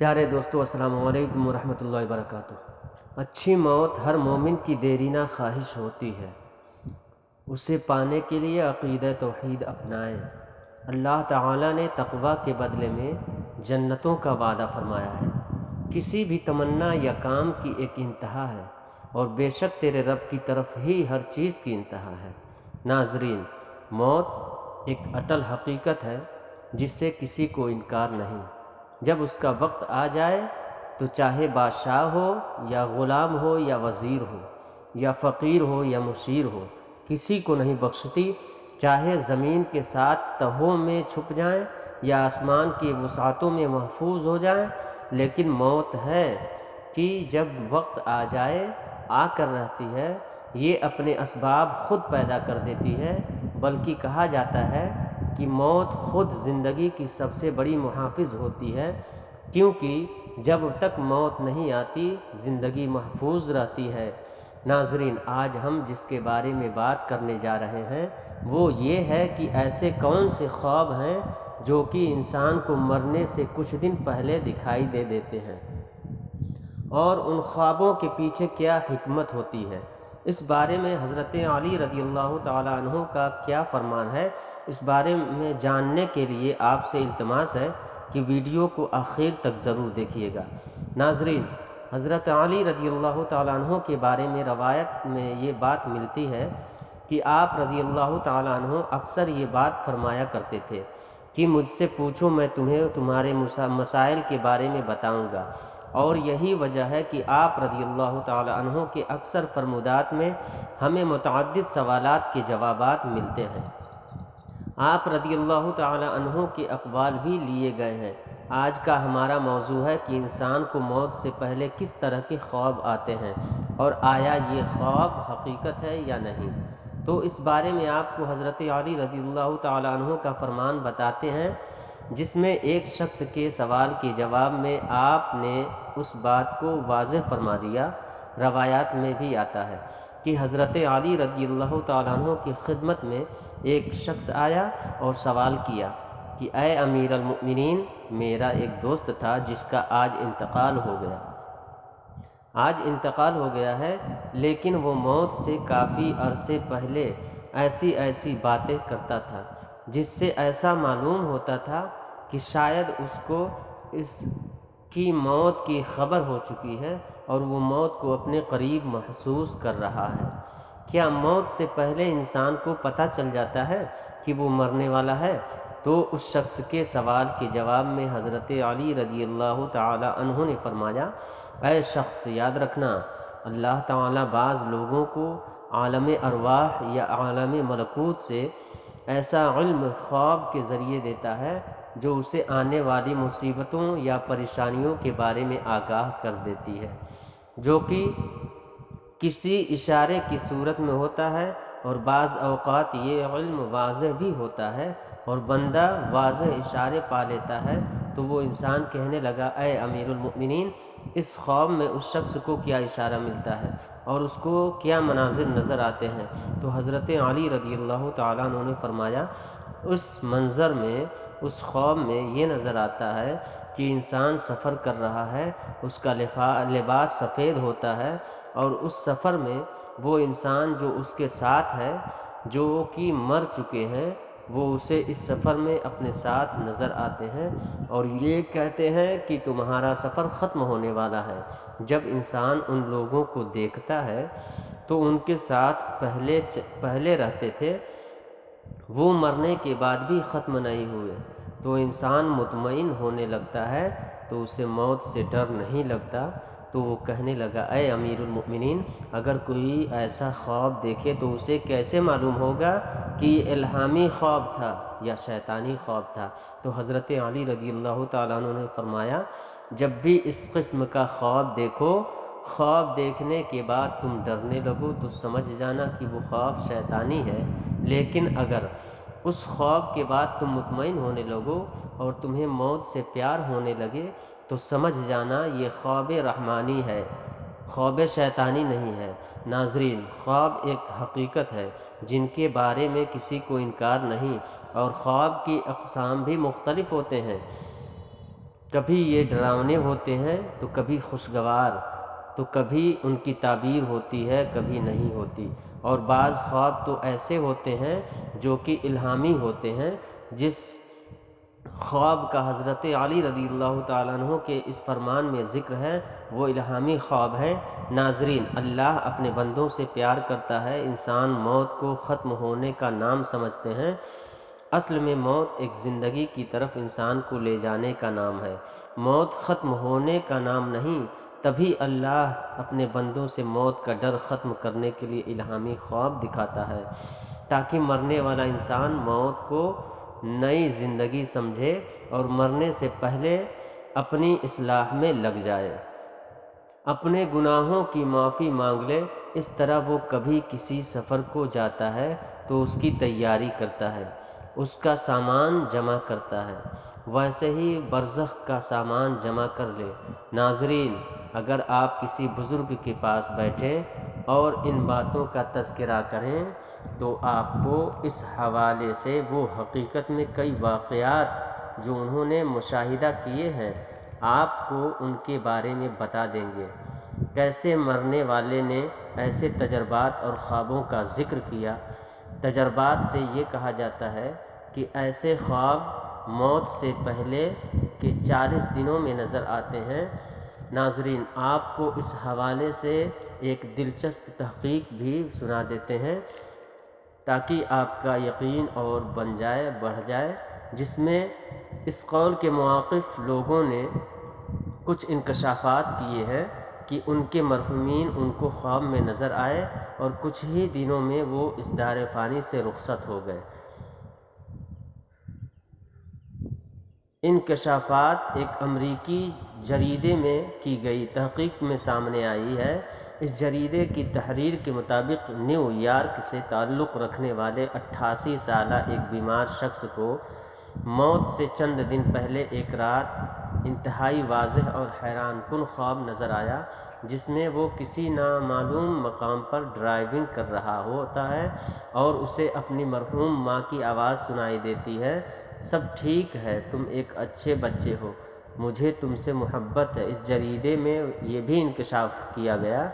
پیارے دوستو، السلام علیکم ورحمۃ اللہ وبرکاتہ۔ اچھی موت ہر مومن کی دیرینہ خواہش ہوتی ہے۔ اسے پانے کے لیے عقیدہ توحید اپنائیں۔ اللہ تعالیٰ نے تقوی کے بدلے میں جنتوں کا وعدہ فرمایا ہے۔ کسی بھی تمنا یا کام کی ایک انتہا ہے، اور بے شک تیرے رب کی طرف ہی ہر چیز کی انتہا ہے۔ ناظرین، موت ایک اٹل حقیقت ہے جس سے کسی کو انکار نہیں۔ جب اس کا وقت آ جائے تو چاہے بادشاہ ہو یا غلام ہو یا وزیر ہو یا فقیر ہو یا مشیر ہو، کسی کو نہیں بخشتی۔ چاہے زمین کے ساتھ تہوں میں چھپ جائیں یا آسمان کی وسعتوں میں محفوظ ہو جائیں، لیکن موت ہے کہ جب وقت آ جائے آ کر رہتی ہے۔ یہ اپنے اسباب خود پیدا کر دیتی ہے، بلکہ کہا جاتا ہے کہ موت خود زندگی کی سب سے بڑی محافظ ہوتی ہے، کیونکہ جب تک موت نہیں آتی زندگی محفوظ رہتی ہے۔ ناظرین، آج ہم جس کے بارے میں بات کرنے جا رہے ہیں وہ یہ ہے کہ ایسے کون سے خواب ہیں جو کہ انسان کو مرنے سے کچھ دن پہلے دکھائی دے دیتے ہیں، اور ان خوابوں کے پیچھے کیا حکمت ہوتی ہے۔ اس بارے میں حضرت علی رضی اللہ تعالیٰ عنہ کا کیا فرمان ہے، اس بارے میں جاننے کے لیے آپ سے التماس ہے کہ ویڈیو کو آخر تک ضرور دیکھیے گا۔ ناظرین، حضرت علی رضی اللہ تعالیٰ عنہ کے بارے میں روایت میں یہ بات ملتی ہے کہ آپ رضی اللہ تعالیٰ عنہ اکثر یہ بات فرمایا کرتے تھے کہ مجھ سے پوچھو، میں تمہیں تمہارے مسائل کے بارے میں بتاؤں گا۔ اور یہی وجہ ہے کہ آپ رضی اللہ تعالیٰ عنہ کے اکثر فرمودات میں ہمیں متعدد سوالات کے جوابات ملتے ہیں۔ آپ رضی اللہ تعالیٰ عنہ کے اقوال بھی لیے گئے ہیں۔ آج کا ہمارا موضوع ہے کہ انسان کو موت سے پہلے کس طرح کے خواب آتے ہیں، اور آیا یہ خواب حقیقت ہے یا نہیں۔ تو اس بارے میں آپ کو حضرت علی رضی اللہ تعالیٰ عنہ کا فرمان بتاتے ہیں، جس میں ایک شخص کے سوال کے جواب میں آپ نے اس بات کو واضح فرما دیا۔ روایات میں بھی آتا ہے کہ حضرت علی رضی اللہ تعالیٰ عنہ کی خدمت میں ایک شخص آیا اور سوال کیا کہ اے امیر المؤمنین، میرا ایک دوست تھا جس کا آج انتقال ہو گیا ہے، لیکن وہ موت سے کافی عرصے پہلے ایسی باتیں کرتا تھا جس سے ایسا معلوم ہوتا تھا کہ شاید اس کو اس کی موت کی خبر ہو چکی ہے اور وہ موت کو اپنے قریب محسوس کر رہا ہے۔ کیا موت سے پہلے انسان کو پتہ چل جاتا ہے کہ وہ مرنے والا ہے؟ تو اس شخص کے سوال کے جواب میں حضرت علی رضی اللہ تعالی عنہ نے فرمایا، اے شخص، یاد رکھنا، اللہ تعالیٰ بعض لوگوں کو عالم ارواح یا عالم ملکوت سے ایسا علم خواب کے ذریعے دیتا ہے جو اسے آنے والی مصیبتوں یا پریشانیوں کے بارے میں آگاہ کر دیتی ہے، جو کہ کسی اشارے کی صورت میں ہوتا ہے، اور بعض اوقات یہ علم واضح بھی ہوتا ہے اور بندہ واضح اشارے پا لیتا ہے۔ تو وہ انسان کہنے لگا، اے امیر المؤمنین، اس خواب میں اس شخص کو کیا اشارہ ملتا ہے اور اس کو کیا مناظر نظر آتے ہیں؟ تو حضرت علی رضی اللہ تعالیٰ عنہ نے فرمایا، اس منظر میں، اس خواب میں یہ نظر آتا ہے کہ انسان سفر کر رہا ہے، اس کا لباس سفید ہوتا ہے، اور اس سفر میں وہ انسان جو اس کے ساتھ ہے، جو کہ مر چکے ہیں، وہ اسے اس سفر میں اپنے ساتھ نظر آتے ہیں اور یہ کہتے ہیں کہ تمہارا سفر ختم ہونے والا ہے۔ جب انسان ان لوگوں کو دیکھتا ہے تو ان کے ساتھ پہلے رہتے تھے، وہ مرنے کے بعد بھی ختم نہیں ہوئے، تو انسان مطمئن ہونے لگتا ہے، تو اسے موت سے ڈر نہیں لگتا۔ تو وہ کہنے لگا، اے امیر المؤمنین، اگر کوئی ایسا خواب دیکھے تو اسے کیسے معلوم ہوگا کہ یہ الہامی خواب تھا یا شیطانی خواب تھا؟ تو حضرت علی رضی اللہ تعالیٰ عنہ نے فرمایا، جب بھی اس قسم کا خواب دیکھو، خواب دیکھنے کے بعد تم ڈرنے لگو تو سمجھ جانا کہ وہ خواب شیطانی ہے، لیکن اگر اس خواب کے بعد تم مطمئن ہونے لگو اور تمہیں موت سے پیار ہونے لگے تو سمجھ جانا یہ خواب رحمانی ہے، خواب شیطانی نہیں ہے۔ ناظرین، خواب ایک حقیقت ہے جن کے بارے میں کسی کو انکار نہیں، اور خواب کی اقسام بھی مختلف ہوتے ہیں۔ کبھی یہ ڈراونے ہوتے ہیں تو کبھی خوشگوار، تو کبھی ان کی تعبیر ہوتی ہے کبھی نہیں ہوتی، اور بعض خواب تو ایسے ہوتے ہیں جو کہ الہامی ہوتے ہیں، جس خواب کا حضرت علی رضی اللہ تعالیٰ عنہ کے اس فرمان میں ذکر ہے وہ الہامی خواب ہے۔ ناظرین، اللہ اپنے بندوں سے پیار کرتا ہے۔ انسان موت کو ختم ہونے کا نام سمجھتے ہیں، اصل میں موت ایک زندگی کی طرف انسان کو لے جانے کا نام ہے، موت ختم ہونے کا نام نہیں۔ تبھی اللہ اپنے بندوں سے موت کا ڈر ختم کرنے کے لیے الہامی خواب دکھاتا ہے، تاکہ مرنے والا انسان موت کو نئی زندگی سمجھے اور مرنے سے پہلے اپنی اصلاح میں لگ جائے، اپنے گناہوں کی معافی مانگ لے۔ اس طرح وہ کبھی کسی سفر کو جاتا ہے تو اس کی تیاری کرتا ہے، اس کا سامان جمع کرتا ہے، ویسے ہی برزخ کا سامان جمع کر لے۔ ناظرین، اگر آپ کسی بزرگ کے پاس بیٹھیں اور ان باتوں کا تذکرہ کریں تو آپ کو اس حوالے سے وہ حقیقت میں کئی واقعات جو انہوں نے مشاہدہ کیے ہیں آپ کو ان کے بارے میں بتا دیں گے، کیسے مرنے والے نے ایسے تجربات اور خوابوں کا ذکر کیا۔ تجربات سے یہ کہا جاتا ہے کہ ایسے خواب موت سے پہلے کے 40 دنوں میں نظر آتے ہیں۔ ناظرین، آپ کو اس حوالے سے ایک دلچسپ تحقیق بھی سنا دیتے ہیں تاکہ آپ کا یقین اور بڑھ جائے، جس میں اس قول کے مواقف لوگوں نے کچھ انکشافات کیے ہیں کہ ان کے مرحومین ان کو خواب میں نظر آئے اور کچھ ہی دنوں میں وہ اس دار فانی سے رخصت ہو گئے۔ انکشافات ایک امریکی جریدے میں کی گئی تحقیق میں سامنے آئی ہے۔ اس جریدے کی تحریر کے مطابق نیو یارک سے تعلق رکھنے والے 88 سالہ ایک بیمار شخص کو موت سے چند دن پہلے ایک رات انتہائی واضح اور حیران کن خواب نظر آیا، جس میں وہ کسی نامعلوم مقام پر ڈرائیونگ کر رہا ہوتا ہے اور اسے اپنی مرحوم ماں کی آواز سنائی دیتی ہے، سب ٹھیک ہے، تم ایک اچھے بچے ہو، مجھے تم سے محبت ہے۔ اس جریدے میں یہ بھی انکشاف کیا گیا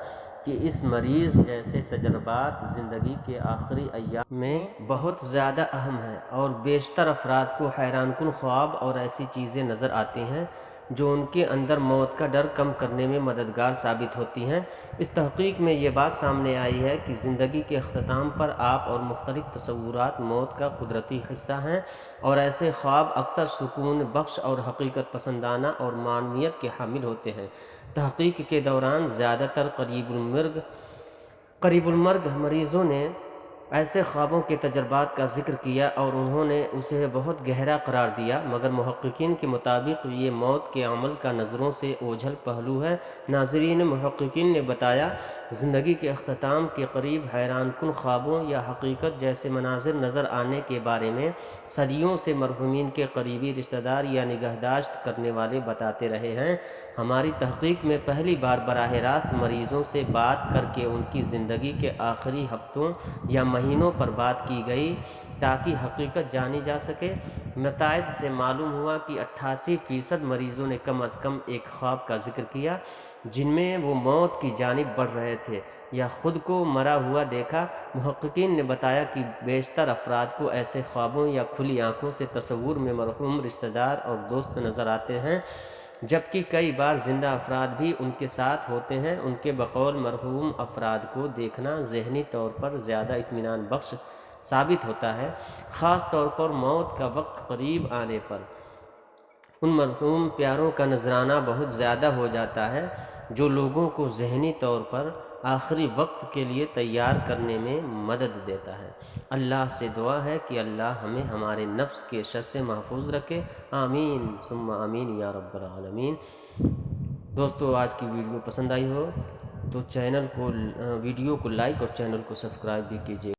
کہ اس مریض جیسے تجربات زندگی کے آخری ایام میں بہت زیادہ اہم ہیں، اور بیشتر افراد کو حیران کن خواب اور ایسی چیزیں نظر آتی ہیں جو ان کے اندر موت کا ڈر کم کرنے میں مددگار ثابت ہوتی ہیں۔ اس تحقیق میں یہ بات سامنے آئی ہے کہ زندگی کے اختتام پر آپ اور مختلف تصورات موت کا قدرتی حصہ ہیں، اور ایسے خواب اکثر سکون بخش اور حقیقت پسندانہ اور معنویت کے حامل ہوتے ہیں۔ تحقیق کے دوران زیادہ تر قریب المرگ مریضوں نے ایسے خوابوں کے تجربات کا ذکر کیا اور انہوں نے اسے بہت گہرا قرار دیا، مگر محققین کے مطابق یہ موت کے عمل کا نظروں سے اوجھل پہلو ہے۔ ناظرین، محققین نے بتایا زندگی کے اختتام کے قریب حیران کن خوابوں یا حقیقت جیسے مناظر نظر آنے کے بارے میں صدیوں سے مرحومین کے قریبی رشتہ دار یا نگہداشت کرنے والے بتاتے رہے ہیں۔ ہماری تحقیق میں پہلی بار براہ راست مریضوں سے بات کر کے ان کی زندگی کے آخری ہفتوں یا مہینوں پر بات کی گئی تاکہ حقیقت جانی جا سکے۔ نتائج سے معلوم ہوا کہ 88% مریضوں نے کم از کم ایک خواب کا ذکر کیا جن میں وہ موت کی جانب بڑھ رہے تھے یا خود کو مرا ہوا دیکھا۔ محققین نے بتایا کہ بیشتر افراد کو ایسے خوابوں یا کھلی آنکھوں سے تصور میں مرحوم رشتہ دار اور دوست نظر آتے ہیں، جبکہ کئی بار زندہ افراد بھی ان کے ساتھ ہوتے ہیں۔ ان کے بقول مرحوم افراد کو دیکھنا ذہنی طور پر زیادہ اطمینان بخش ثابت ہوتا ہے، خاص طور پر موت کا وقت قریب آنے پر۔ ان مرحوم پیاروں کا نذرانہ بہت زیادہ ہو جاتا ہے جو لوگوں کو ذہنی طور پر آخری وقت کے لیے تیار کرنے میں مدد دیتا ہے۔ اللہ سے دعا ہے کہ اللہ ہمیں ہمارے نفس کے شر سے محفوظ رکھے، آمین ثم آمین یا رب العالمین۔ دوستو، آج کی ویڈیو پسند آئی ہو تو ویڈیو کو لائک اور چینل کو سبسکرائب بھی کیجیے۔